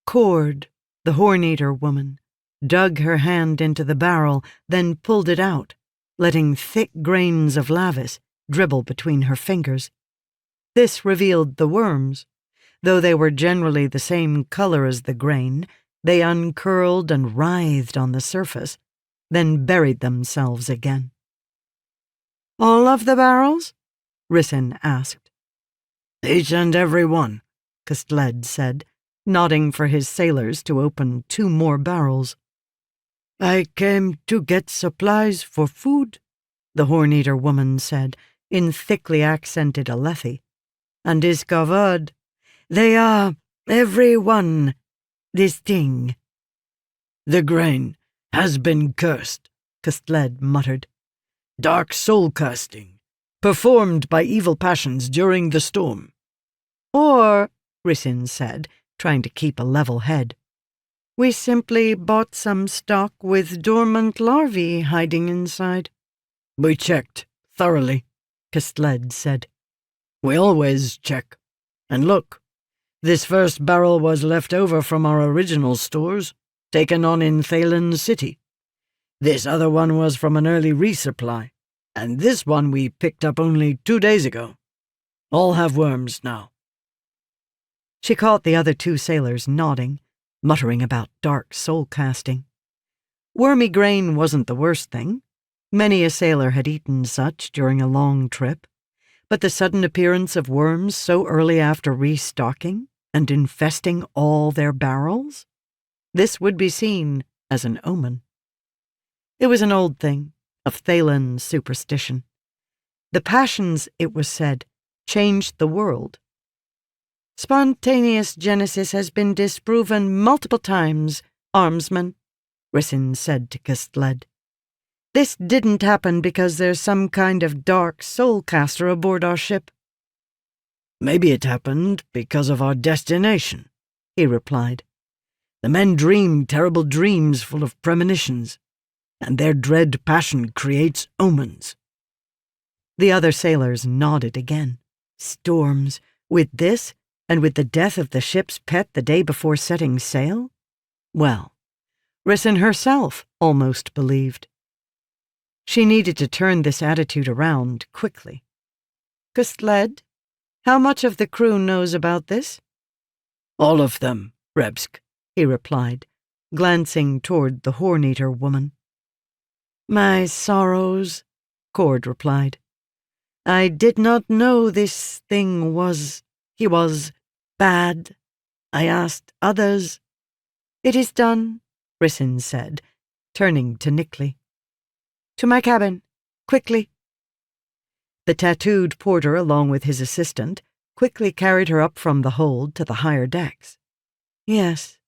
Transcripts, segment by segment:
Cord, the horn-eater woman, dug her hand into the barrel, then pulled it out, letting thick grains of lavis dribble between her fingers. This revealed the worms. Though they were generally the same color as the grain, they uncurled and writhed on the surface, then buried themselves again. "All of the barrels?" Rysn asked. "Each and every one," Kastled said, nodding for his sailors to open 2 more barrels. "I came to get supplies for food," the horn-eater woman said, in thickly accented Alethi. "and discovered they are, every one, distinct." "The grain has been cursed," Kastled muttered. "Dark soul casting, performed by evil passions during the storm." "Or," Rysn said, trying to keep a level head, "we simply bought some stock with dormant larvae hiding inside." "We checked thoroughly," Kastled said. "We always check. And look, this first barrel was left over from our original stores, taken on in Thaylen City. This other one was from an early resupply, and this one we picked up only 2 days ago. All have worms now." She caught the other 2 sailors nodding, muttering about dark soul casting. Wormy grain wasn't the worst thing. Many a sailor had eaten such during a long trip, but the sudden appearance of worms so early after restocking and infesting all their barrels? This would be seen as an omen. It was an old thing, of Thaylen superstition. The passions, it was said, changed the world. "Spontaneous genesis has been disproven multiple times, armsman," Rysn said to Kastled. "This didn't happen because there's some kind of dark soul-caster aboard our ship." "Maybe it happened because of our destination," he replied. "The men dream terrible dreams full of premonitions, and their dread passion creates omens." The other sailors nodded again. Storms, with this, and with the death of the ship's pet the day before setting sail? Well, Rysn herself almost believed. She needed to turn this attitude around quickly. "Kastled, how much of the crew knows about this?" "All of them, Rebsk," he replied, glancing toward the horn-eater woman. "My sorrows," Cord replied. "I did not know this thing was... he was bad. I asked others." "It is done," Rysn said, turning to Nickley. "To my cabin, quickly." The tattooed porter, along with his assistant, quickly carried her up from the hold to the higher decks. Yes,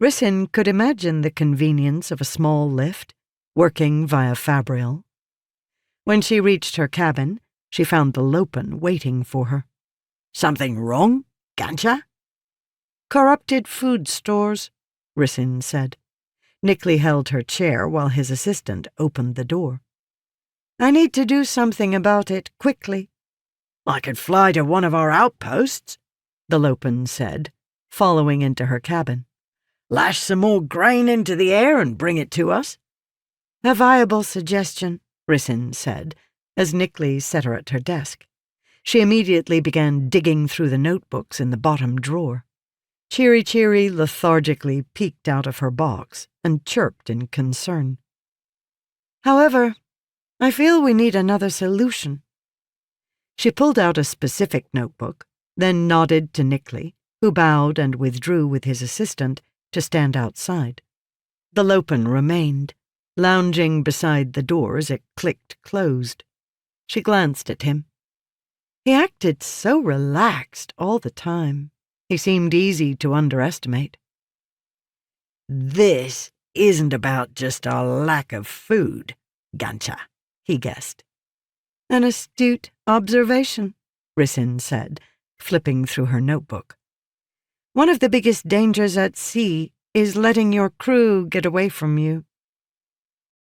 Rysn could imagine the convenience of a small lift, working via Fabrial. When she reached her cabin, she found the Lopen waiting for her. "Something wrong, Gansha?" "Corrupted food stores," Rysn said. Nickley held her chair while his assistant opened the door. "I need to do something about it, quickly." "I could fly to one of our outposts," the Lopen said, following into her cabin. "Lash some more grain into the air and bring it to us." "A viable suggestion," Rysn said, as Nickley set her at her desk. She immediately began digging through the notebooks in the bottom drawer. Chiri-Chiri lethargically peeked out of her box and chirped in concern. "However, I feel we need another solution." She pulled out a specific notebook, then nodded to Nickley, who bowed and withdrew with his assistant to stand outside. The Lopen remained, lounging beside the door as it clicked closed. She glanced at him. He acted so relaxed all the time. He seemed easy to underestimate. "This isn't about just our lack of food, Gansha," he guessed. "An astute observation," Rysn said, flipping through her notebook. "One of the biggest dangers at sea is letting your crew get away from you.